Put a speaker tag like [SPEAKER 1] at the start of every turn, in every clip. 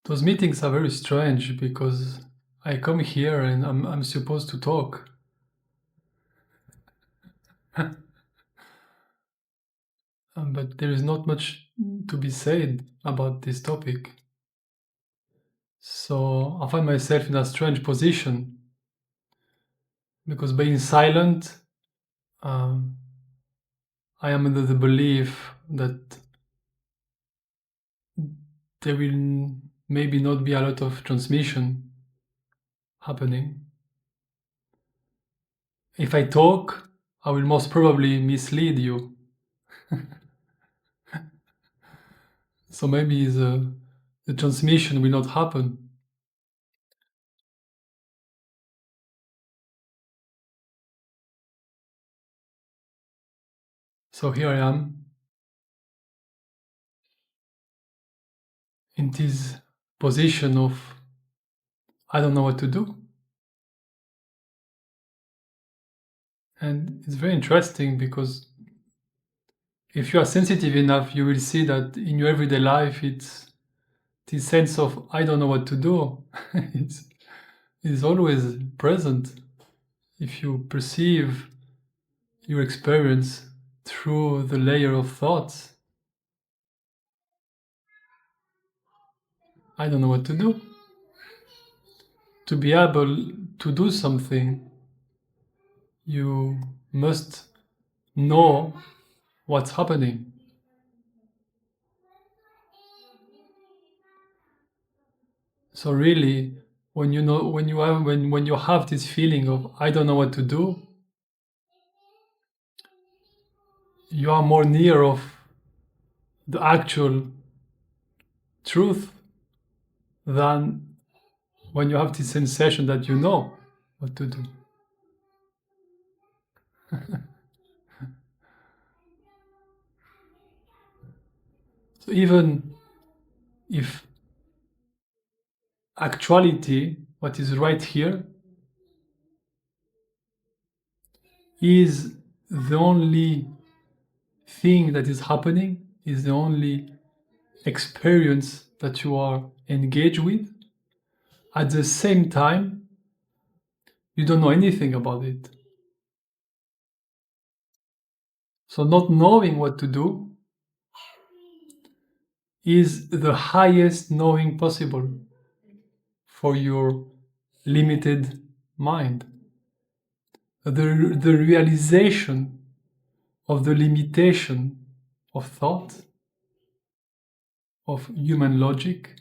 [SPEAKER 1] Those meetings are very strange because I come here and I'm supposed to talk. But there is not much to be said about this topic. So I find myself in a strange position because being silent, um, I am under the belief that there will maybe not be a lot of transmission happening. If I talk, I will most probably mislead you. So maybe the transmission will not happen. So here I am in this position of I don't know what to do. And it's very interesting because if you are sensitive enough, you will see that in your everyday life, it's this sense of I don't know what to do. it's, it's always present if you perceive your experience through the layer of thoughts. I don't know what to do. To be able to do something, you must know what's happening. So really, when you have this feeling of I don't know what to do, you are more near of the actual truth than when you have this sensation that you know what to do. So even if actuality, what is right here, is the only thing that is happening, is the only experience that you are engaged with, at the same time, you don't know anything about it. So not knowing what to do is the highest knowing possible for your limited mind. The realization of the limitation of thought, of human logic,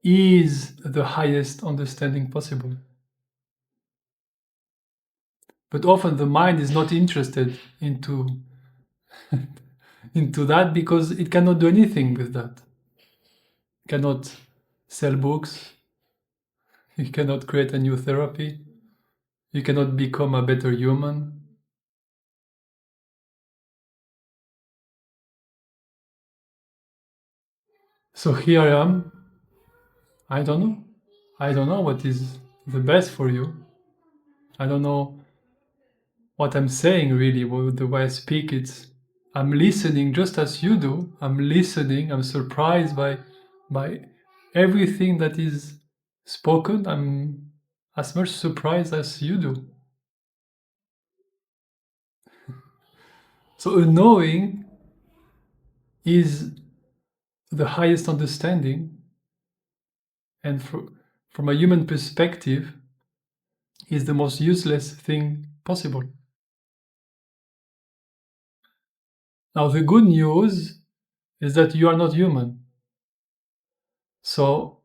[SPEAKER 1] is the highest understanding possible. But often the mind is not interested into that because it cannot do anything with that. It cannot sell books, you cannot create a new therapy, you cannot become a better human. So here I am. I don't know. I don't know what is the best for you. I don't know what I'm saying really, the way I speak. I'm listening just as you do. I'm listening. I'm surprised by everything that is spoken. I'm as much surprised as you do. So a knowing is the highest understanding, and from a human perspective, is the most useless thing possible. Now, the good news is that you are not human. So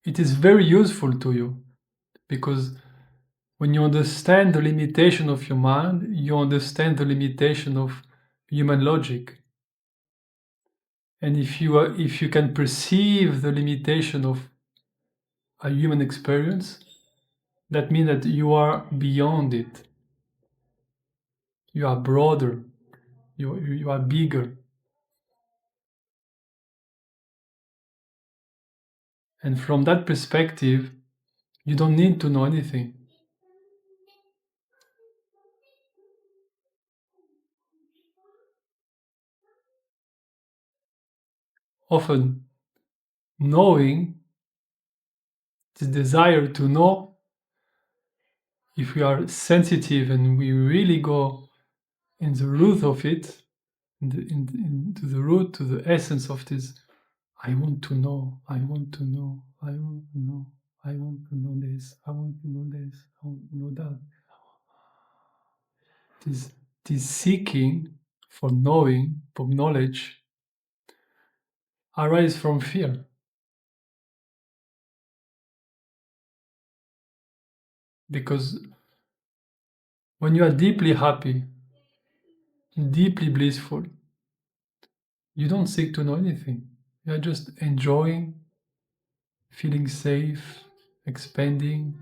[SPEAKER 1] it is very useful to you because when you understand the limitation of your mind, you understand the limitation of human logic. And if you can perceive the limitation of a human experience, that means that you are beyond it. You are broader. You are bigger. And from that perspective, you don't need to know anything. Often knowing, this desire to know, if we are sensitive and we really go in the root of it, into the root, to the essence of this, I want to know, I want to know, I want to know, I want to know this, I want to know this, I want to know that. This seeking for knowing, for knowledge, arises from fear. Because when you are deeply happy, deeply blissful, you don't seek to know anything. You are just enjoying, feeling safe, expanding,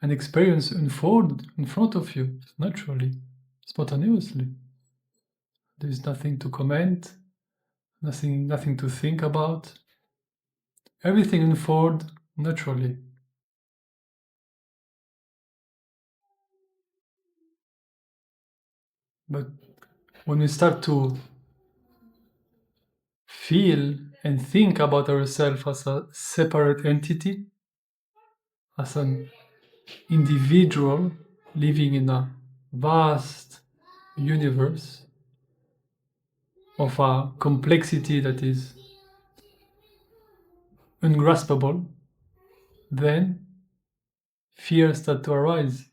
[SPEAKER 1] and experience unfold in front of you naturally, spontaneously. There is nothing to comment, nothing to think about. Everything unfold naturally. But when we start to feel and think about ourselves as a separate entity, as an individual living in a vast universe of a complexity that is ungraspable, then fear starts to arise.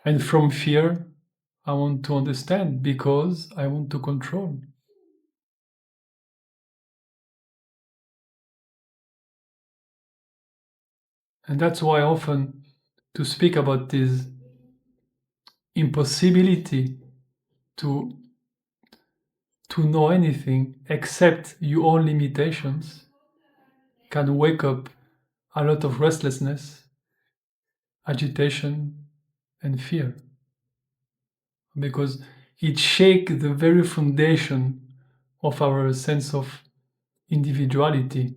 [SPEAKER 1] And from fear, I want to understand because I want to control. And that's why often to speak about this impossibility to know anything except your own limitations can wake up a lot of restlessness, agitation, and fear. Because it shakes the very foundation of our sense of individuality.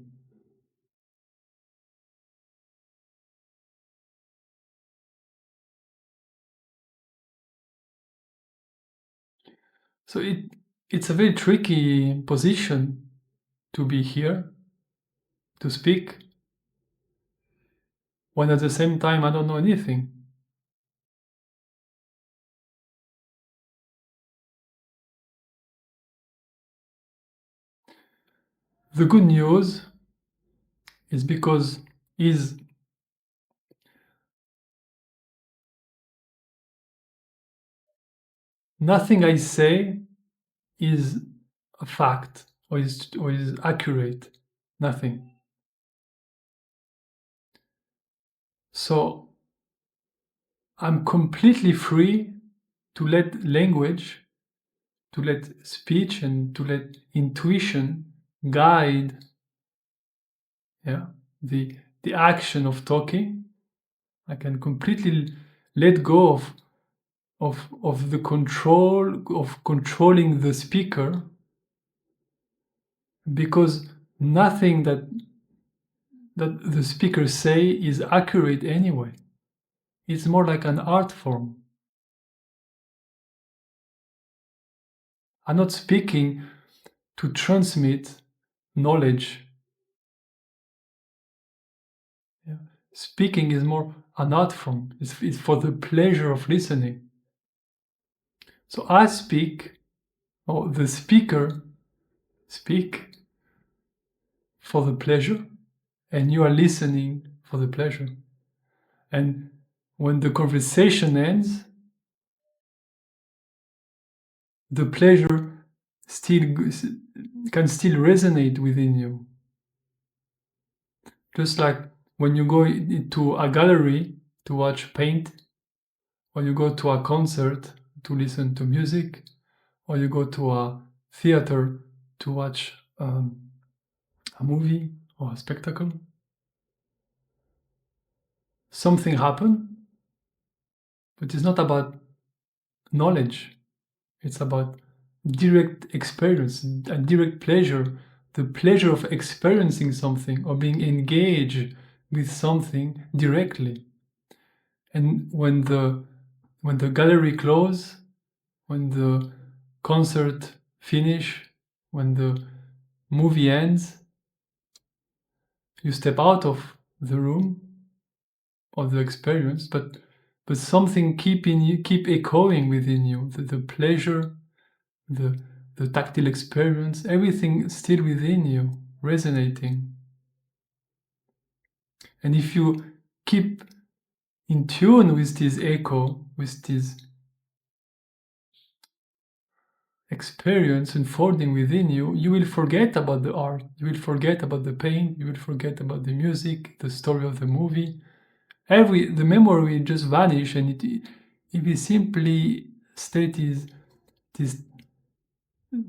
[SPEAKER 1] So it's a very tricky position to be here, to speak, when at the same time I don't know anything. The good news is nothing I say is a fact or is accurate. Nothing. So I'm completely free to let language, to let speech, and to let intuition guide, yeah, the action of talking. I can completely let go of the control of controlling the speaker, because nothing that the speaker say is accurate anyway. It's more like an art form. I'm not speaking to transmit knowledge. Yeah. Speaking is more an art form. It's for the pleasure of listening. So I speak, or the speaker speak for the pleasure, and you are listening for the pleasure. And when the conversation ends, the pleasure can still resonate within you. Just like when you go into a gallery to watch paint, or you go to a concert to listen to music, or you go to a theater to watch a movie or a spectacle. Something happened, but it's not about knowledge. It's about direct experience and direct pleasure, the pleasure of experiencing something or being engaged with something directly. And when the gallery close, when the concert finish, when the movie ends, You step out of the room of the experience, but something keep echoing within you. The pleasure, the the tactile experience, everything still within you, resonating. And if you keep in tune with this echo, with this experience unfolding within you, you will forget about the art, you will forget about the pain, you will forget about the music, the story of the movie. The memory will just vanish, and it will simply state this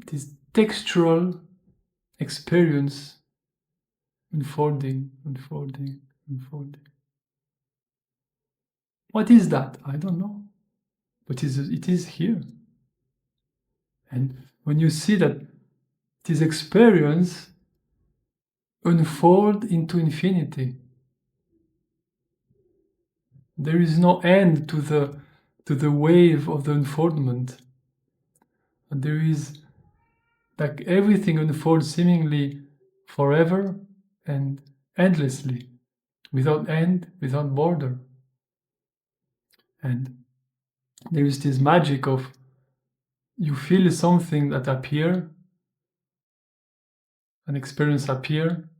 [SPEAKER 1] this textural experience unfolding, unfolding, unfolding. What is that? I don't know. But it is here. And when you see that this experience unfold into infinity, there is no end to the wave of the unfoldment. There is like everything unfolds seemingly forever and endlessly, without end, without border. And there is this magic of you feel something that appear, an experience appear,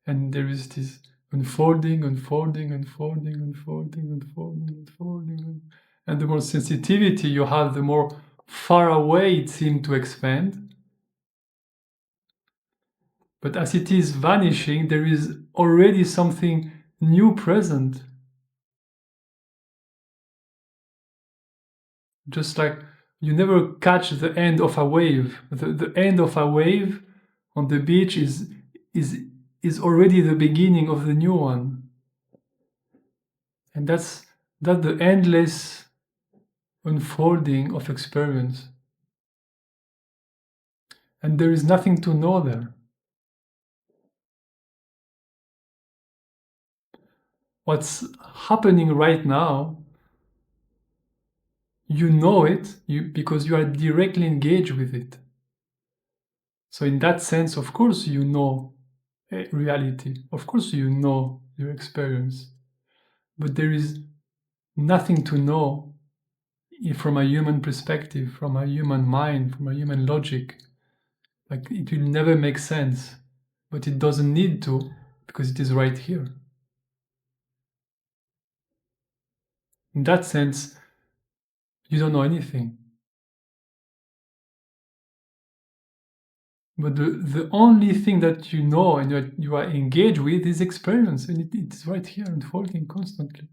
[SPEAKER 1] and there is this unfolding, unfolding, unfolding, unfolding, unfolding, unfolding. And the more sensitivity you have, the more far away it seems to expand. But as it is vanishing, there is already something new present. Just like you never catch the end of a wave. The end of a wave on the beach is already the beginning of the new one. And that's the endless unfolding of experience. And there is nothing to know there. What's happening right now, you know it because you are directly engaged with it. So in that sense, of course, you know reality. Of course, you know your experience. But there is nothing to know from a human perspective, from a human mind, from a human logic. Like it will never make sense, but it doesn't need to because it is right here. In that sense, you don't know anything. But the only thing that you know and that you are engaged with is experience, and it's right here unfolding constantly.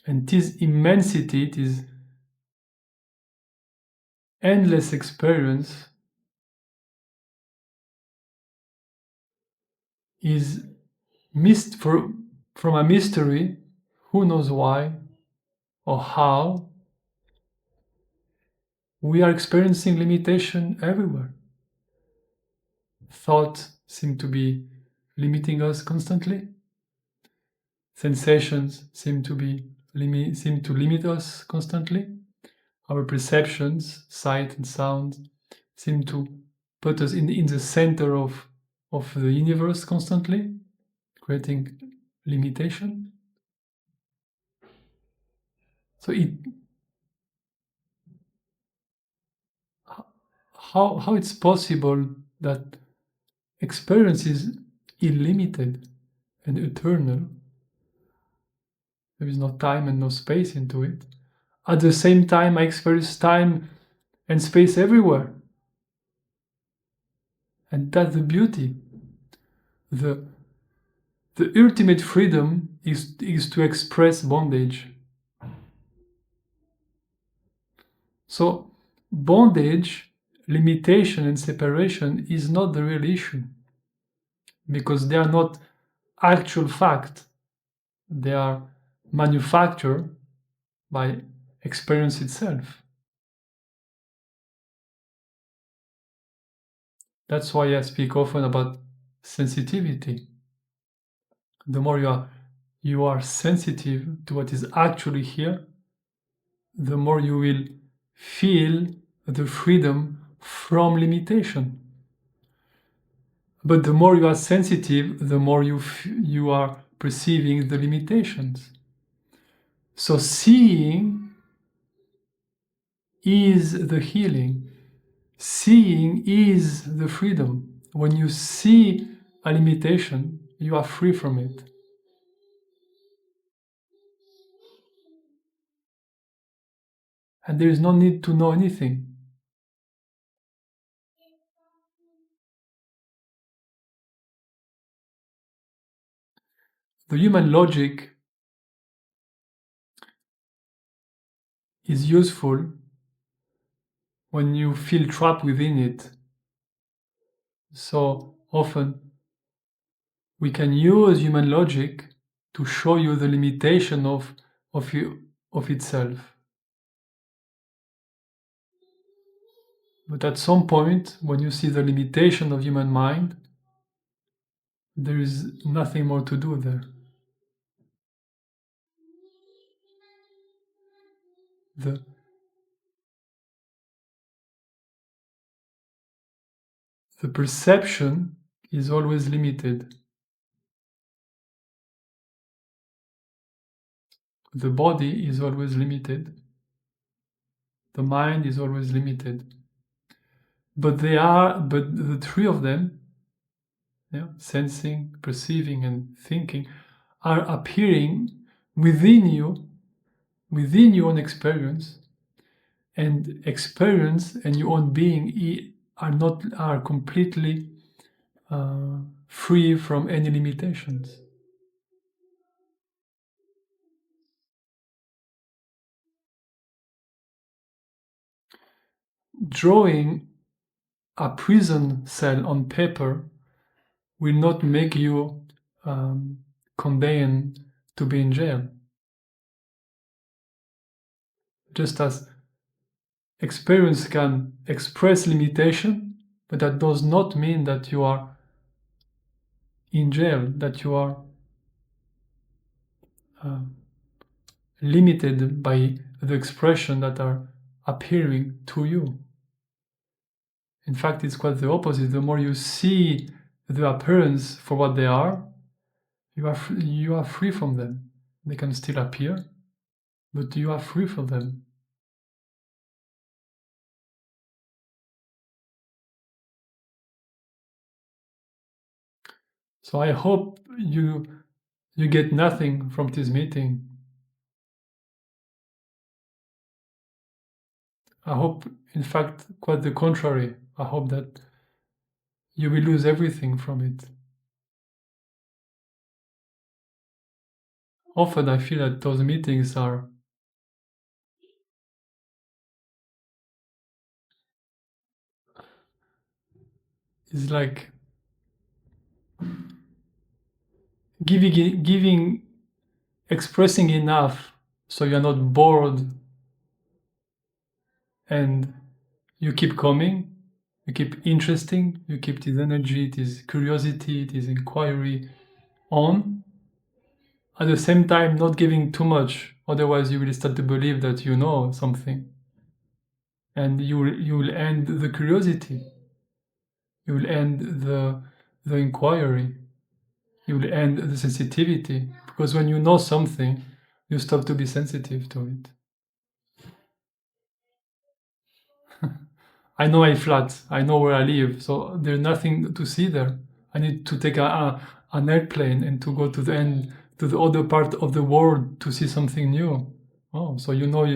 [SPEAKER 1] And this immensity, this endless experience is from a mystery, who knows why or how, we are experiencing limitation everywhere. Thoughts seem to be limiting us constantly. Sensations seem to limit us constantly. Our perceptions, sight and sound, seem to put us in the center of the universe constantly, creating limitation. So how it's possible that experience is unlimited and eternal? There is no time and no space into it. At the same time, I experience time and space everywhere. And that's the beauty. The ultimate freedom is to express bondage. So bondage, limitation and separation is not the real issue because they are not actual fact. They are manufactured by experience itself. That's why I speak often about sensitivity. The more you are sensitive to what is actually here, the more you will feel the freedom from limitation. But the more you are sensitive, the more you are perceiving the limitations. So seeing is the healing. Seeing is the freedom. When you see a limitation, you are free from it. And there is no need to know anything. The human logic is useful when you feel trapped within it. So often we can use human logic to show you the limitation of itself. But at some point, when you see the limitation of human mind, there is nothing more to do there. The, the perception is always limited. The body is always limited. The mind is always limited. But the three of them, yeah, sensing, perceiving, and thinking, are appearing within you, within your own experience, and experience and your own being are completely free from any limitations. Drawing a prison cell on paper will not make you condemned to be in jail. Just as experience can express limitation, but that does not mean that you are in jail, that you are limited by the expression that are appearing to you. In fact, it's quite the opposite. The more you see the appearance for what they are, you are free from them. They can still appear, but you are free from them. So I hope you get nothing from this meeting. I hope, in fact, quite the contrary. I hope that you will lose everything from it. Often I feel that those meetings are it's like giving expressing enough so you're not bored and you keep coming, you keep interesting, you keep this energy, this curiosity, this inquiry on. At the same time, not giving too much, otherwise you will start to believe that you know something. And you will end the curiosity. You will end the inquiry. You will end the sensitivity. Because when you know something, you stop to be sensitive to it. I know my flat. I know where I live. So there's nothing to see there. I need to take an airplane and to go to the other part of the world to see something new. Oh, so you know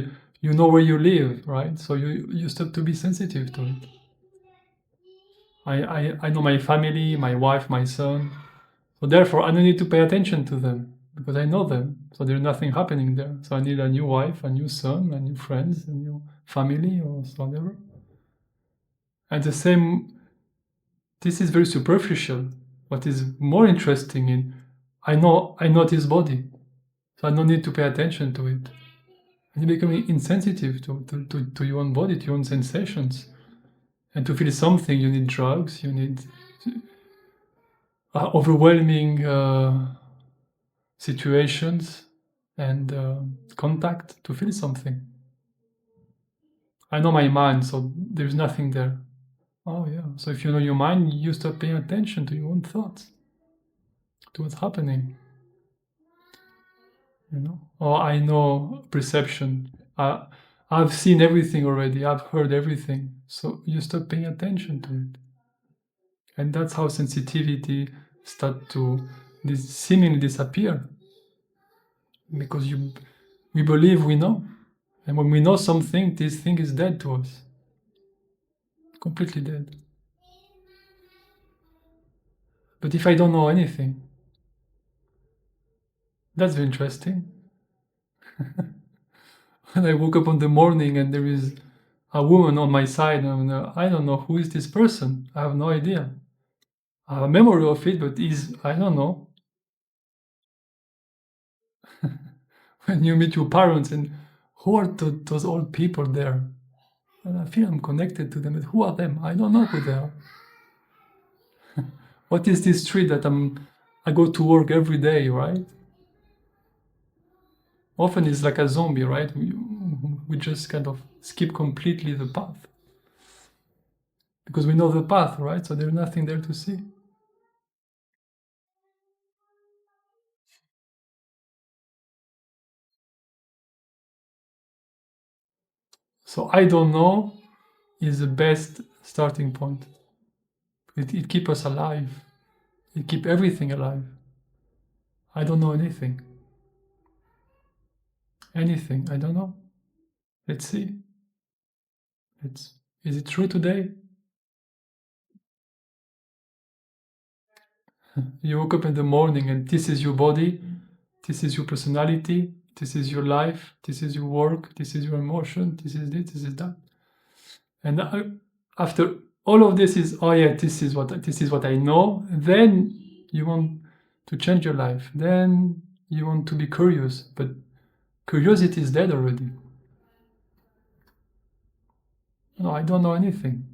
[SPEAKER 1] where you live, right? So you start to be sensitive to it. I know my family, my wife, my son. So therefore, I don't need to pay attention to them because I know them. So there's nothing happening there. So I need a new wife, a new son, a new friends, a new family, or whatever. And the same, this is very superficial. What is more interesting in, I know this body, so I don't need to pay attention to it. And you're becoming insensitive to your own body, to your own sensations. And to feel something, you need drugs, you need overwhelming situations and contact to feel something. I know my mind, so there's nothing there. Oh yeah. So if you know your mind, you stop paying attention to your own thoughts, to what's happening. Or I know perception. I've seen everything already. I've heard everything. So you stop paying attention to it, and that's how sensitivity start to seemingly disappear, because we believe we know, and when we know something, this thing is dead to us, completely dead. But if I don't know anything, that's interesting. When I woke up in the morning and there is a woman on my side, and I don't know who is this person. I have no idea. I have a memory of it, but I don't know. When you meet your parents and who are those old people there? And I feel I'm connected to them, but who are them? I don't know who they are. What is this street that I go to work every day, right? Often it's like a zombie, right? We just kind of skip completely the path. Because we know the path, right? So there's nothing there to see. So I don't know is the best starting point. It keeps us alive. It keeps everything alive. I don't know anything. Anything. I don't know. Let's see. Is it true today? You woke up in the morning and this is your body, this is your personality, this is your life, this is your work, this is your emotion, this is that. And after all of this is, oh yeah, this is what I know. Then you want to change your life. Then you want to be curious, but curiosity is dead already. No, I don't know anything.